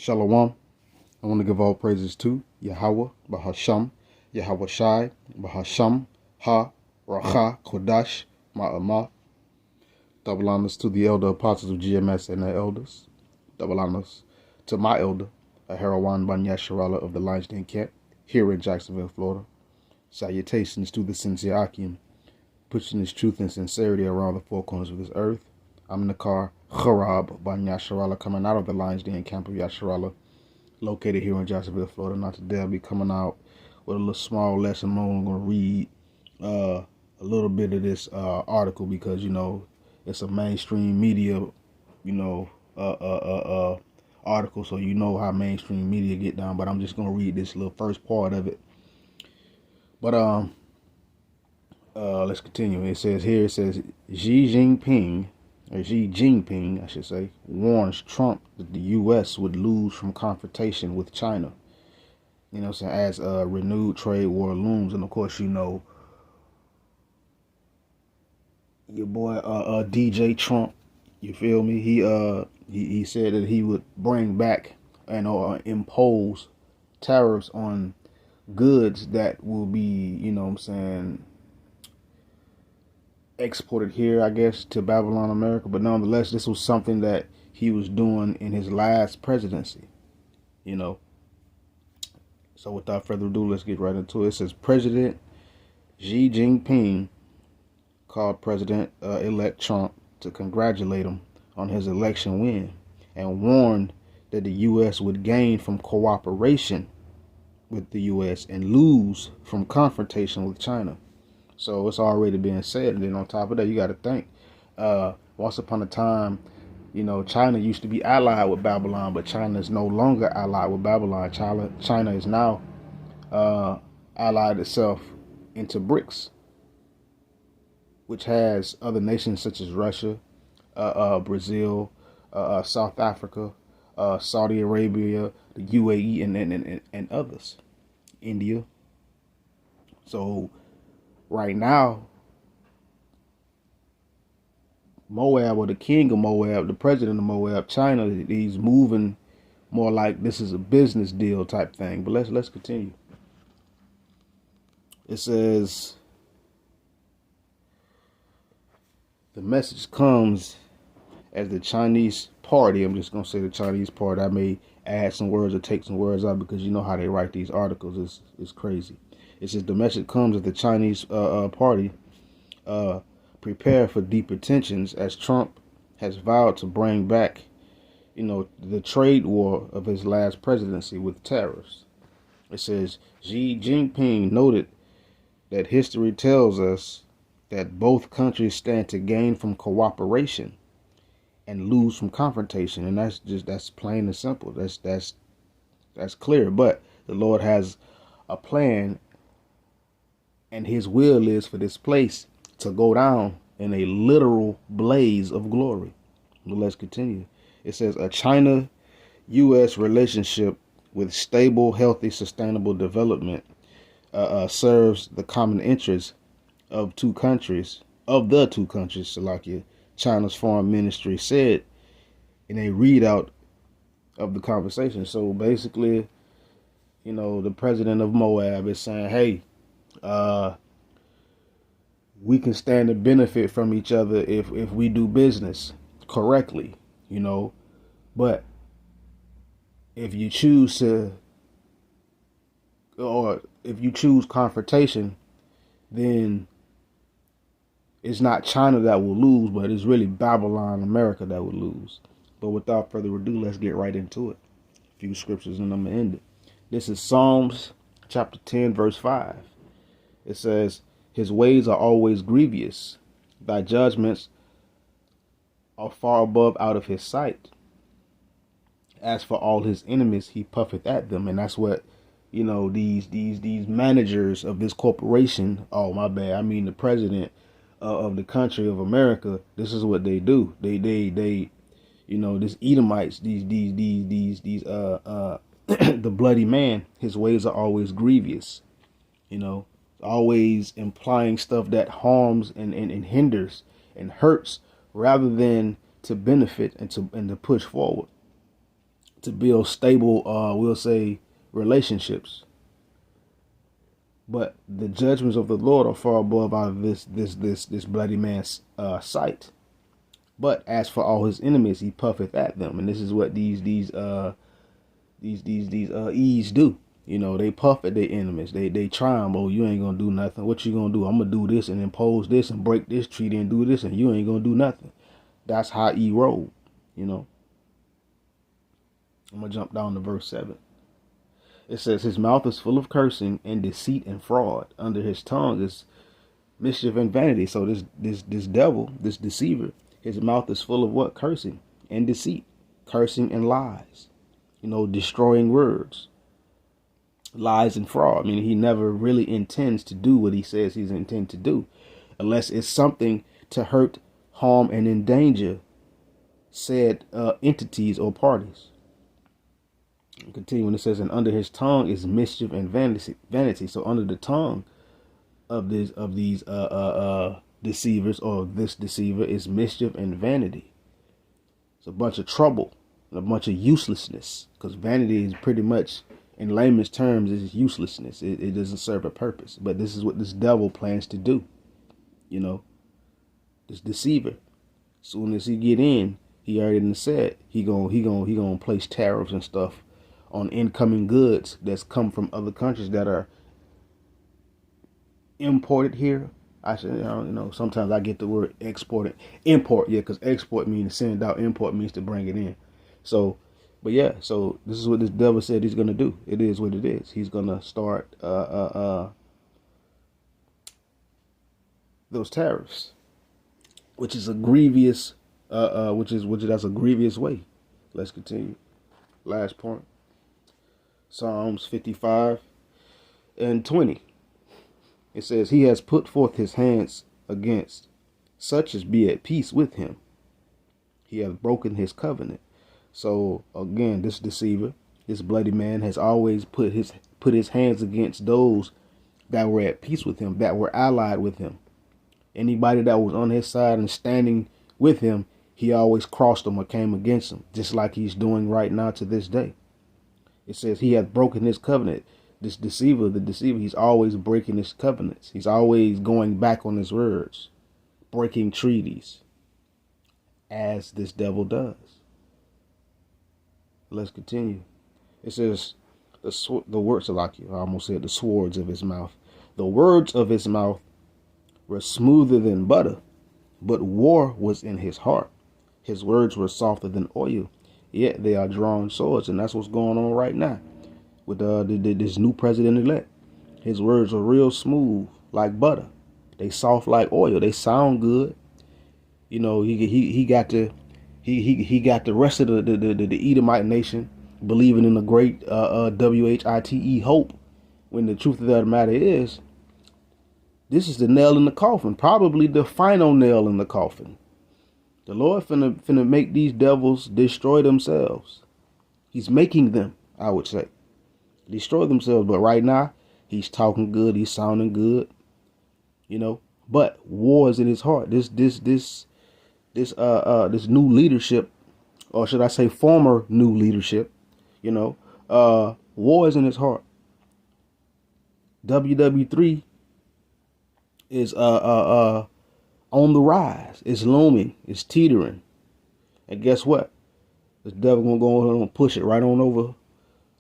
Shalom. I want to give all praises to Yahweh, Bahasham, Yahweh Shai, Bahasham, Ha, Racha, Kodash, Ma'amah. Double honors to the elder apostles of GMS and their elders. Double honors to my elder, Aharawan Ban Yasharala of the Lions Den Camp, here in Jacksonville, Florida. Salutations to the sincere Akim, pushing his truth and sincerity around the four corners of this earth. I'm Nakar Harab Ban Yasharala, coming out of the Lions Den Camp of Yasharala, located here in Jacksonville, Florida. Not today, I'll be coming out with a little small lesson. I'm only going to read a little bit of this article because, it's a mainstream media, article, so you know how mainstream media get down. But I'm just going to read this little first part of it. But let's continue. It says Xi Jinping, I should say, warns Trump that the U.S. would lose from confrontation with China. As a renewed trade war looms. And of course, your boy DJ Trump, you feel me? He said that he would bring back and impose tariffs on goods that will be, exported here, I guess, to Babylon, America. But nonetheless, this was something that he was doing in his last presidency, So without further ado, let's get right into it. It says President Xi Jinping called President-elect Trump to congratulate him on his election win and warned that the U.S. would gain from cooperation with the U.S. and lose from confrontation with China. So it's already been said. And then on top of that, you got to think, once upon a time, China used to be allied with Babylon, but China is no longer allied with Babylon. China is now allied itself into BRICS, which has other nations such as Russia, Brazil, South Africa, Saudi Arabia, the UAE, and others, India. So right now, Moab, or the king of Moab, the president of Moab, China, he's moving more like this is a business deal type thing. But let's continue. It says the message comes as the Chinese party. I'm just gonna say the Chinese party. I may add some words or take some words out because you know how they write these articles. It's crazy. It says the message comes as the Chinese party prepare for deeper tensions as Trump has vowed to bring back, the trade war of his last presidency with tariffs. It says Xi Jinping noted that history tells us that both countries stand to gain from cooperation and lose from confrontation, and that's plain and simple. That's clear. But the Lord has a plan, and His will is for this place to go down in a literal blaze of glory. But let's continue. It says a China-U.S. relationship with stable, healthy, sustainable development serves the common interests of the two countries, Salakia, China's foreign ministry said in a readout of the conversation. So basically, the president of Moab is saying, hey, we can stand to benefit from each other if we do business correctly, but if you choose confrontation, then it's not China that will lose, but it's really Babylon, America that will lose. But without further ado, let's get right into it. A few scriptures and I'm going to end it. This is Psalms chapter 10, verse 5. It says, his ways are always grievous. Thy judgments are far above out of his sight. As for all his enemies, he puffeth at them. And that's what, these managers of this corporation, oh, my bad, I mean the president of the country of America, this is what they do. They this Edomites, these the bloody man, his ways are always grievous, always implying stuff that harms and hinders and hurts rather than to benefit and to push forward. to build stable, we'll say, relationships. But the judgments of the Lord are far above out of this bloody man's sight. But as for all his enemies, he puffeth at them, and this is what these E's do. You know, they puff at their enemies. They try them. Oh, you ain't gonna do nothing. What you gonna do? I'm gonna do this and impose this and break this treaty and do this, and you ain't gonna do nothing. That's how E rolled. You know. I'm gonna jump down to verse 7. It says, his mouth is full of cursing and deceit and fraud. Under his tongue is mischief and vanity. So this devil, this deceiver, his mouth is full of what? Cursing and deceit, cursing and lies. You know, destroying words, lies and fraud. I mean, he never really intends to do what he says he's intended to do, unless it's something to hurt, harm, and endanger said entities or parties. Continuing, it says, and under his tongue is mischief and vanity. So under the tongue of these deceivers, or this deceiver, is mischief and vanity. It's a bunch of trouble and a bunch of uselessness, because vanity is pretty much, in layman's terms, is uselessness. It doesn't serve a purpose. But this is what this devil plans to do. You know, this deceiver. Soon as he get in, he already said he gonna place tariffs and stuff on incoming goods that's come from other countries that are imported here. I said, you know, sometimes I get the word import, yeah, because export means to send it out, import means to bring it in. So, but yeah, so this is what this devil said he's gonna do. It is what it is. He's gonna start those tariffs, which is a grievous, that's a grievous way. Let's continue. Last point. Psalms 55 and 20. It says, he has put forth his hands against such as be at peace with him. He hath broken his covenant. So again, this deceiver, this bloody man, has always put his hands against those that were at peace with him, that were allied with him. Anybody that was on his side and standing with him, he always crossed them or came against them, just like he's doing right now to this day. It says he hath broken his covenant. This deceiver, he's always breaking his covenants. He's always going back on his words, breaking treaties, as this devil does. Let's continue. It says, the words of Aki, I almost said the swords of his mouth. The words of his mouth were smoother than butter, but war was in his heart. His words were softer than oil, yet they are drawn swords. And that's what's going on right now with this new president-elect. His words are real smooth like butter. They soft like oil. They sound good. You know, he got the rest of the Edomite nation believing in the great WHITE hope, when the truth of the matter is, this is the nail in the coffin, probably the final nail in the coffin. The Lord finna make these devils destroy themselves. He's making them, I would say, destroy themselves. But right now, he's talking good. He's sounding good, you know. But war is in his heart. This new leadership, or should I say, former new leadership, you know, war is in his heart. WW3 is on the rise. It's looming. It's teetering. And guess what? This devil gonna go on and push it right on over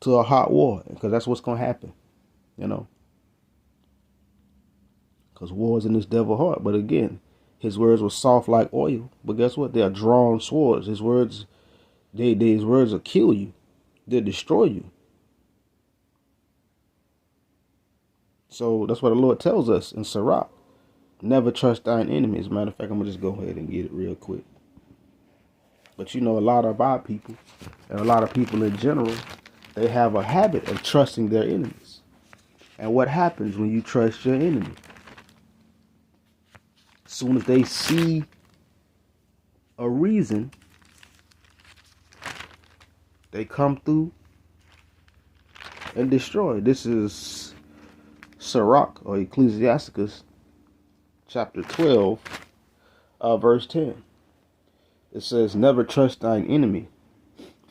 to a hot war, because that's what's gonna happen, you know. Because war is in this devil's heart. But again, his words were soft like oil. But guess what? They are drawn swords. His words, his words will kill you. They'll destroy you. So that's what the Lord tells us in Sirach. Never trust thine enemies. Matter of fact, I'm going to just go ahead and get it real quick. But you know, a lot of our people, and a lot of people in general, they have a habit of trusting their enemies. And what happens when you trust your enemy? As soon as they see a reason, they come through and destroy. This is Sirach, or Ecclesiasticus, chapter 12, verse 10. It says, never trust thine enemy,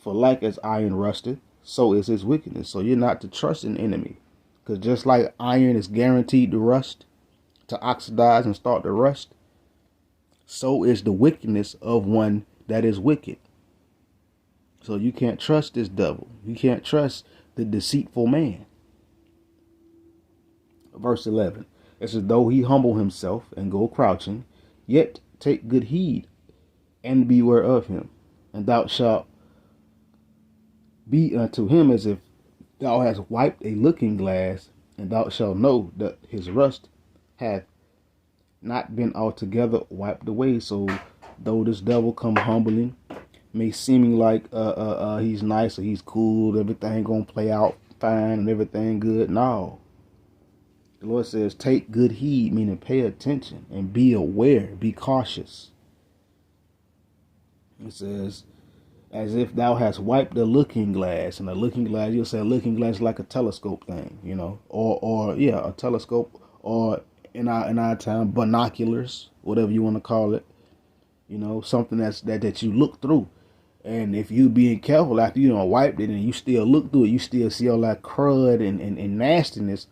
For like as iron rusteth, so is his wickedness. So you're not to trust an enemy. Because just like iron is guaranteed to rust, to oxidize and start to rust, so is the wickedness of one that is wicked. So you can't trust this devil. You can't trust the deceitful man. Verse 11. It says, though he humble himself and go crouching, yet take good heed and beware of him. And thou shalt be unto him as if thou hast wiped a looking glass, and thou shalt know that his rust hath not been altogether wiped away. So though this devil come humbling, may seeming like he's nice or he's cool, everything gonna play out fine and everything good. No. The Lord says, take good heed, meaning pay attention and be aware, be cautious. It says, as if thou hast wiped a looking glass. And a looking glass, you'll say a looking glass is like a telescope thing, you know, or yeah, a telescope, or in our time, binoculars, whatever you want to call it, you know, something that you look through. And if you being careful after you don't wiped it and you still look through it, you still see all that crud and nastiness.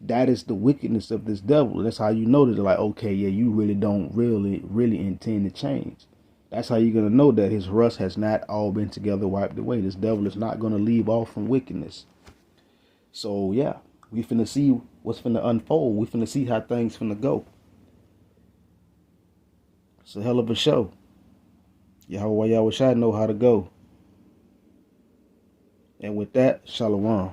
That is the wickedness of this devil. That's how you know that, like, okay, yeah, you really don't really intend to change. That's how you're going to know that his rust has not all been together wiped away. This devil is not going to leave off from wickedness. So, yeah, we finna see what's finna unfold. We finna see how things finna go. It's a hell of a show. Yahweh Yahweh Shai know how to go. And with that, Shalom.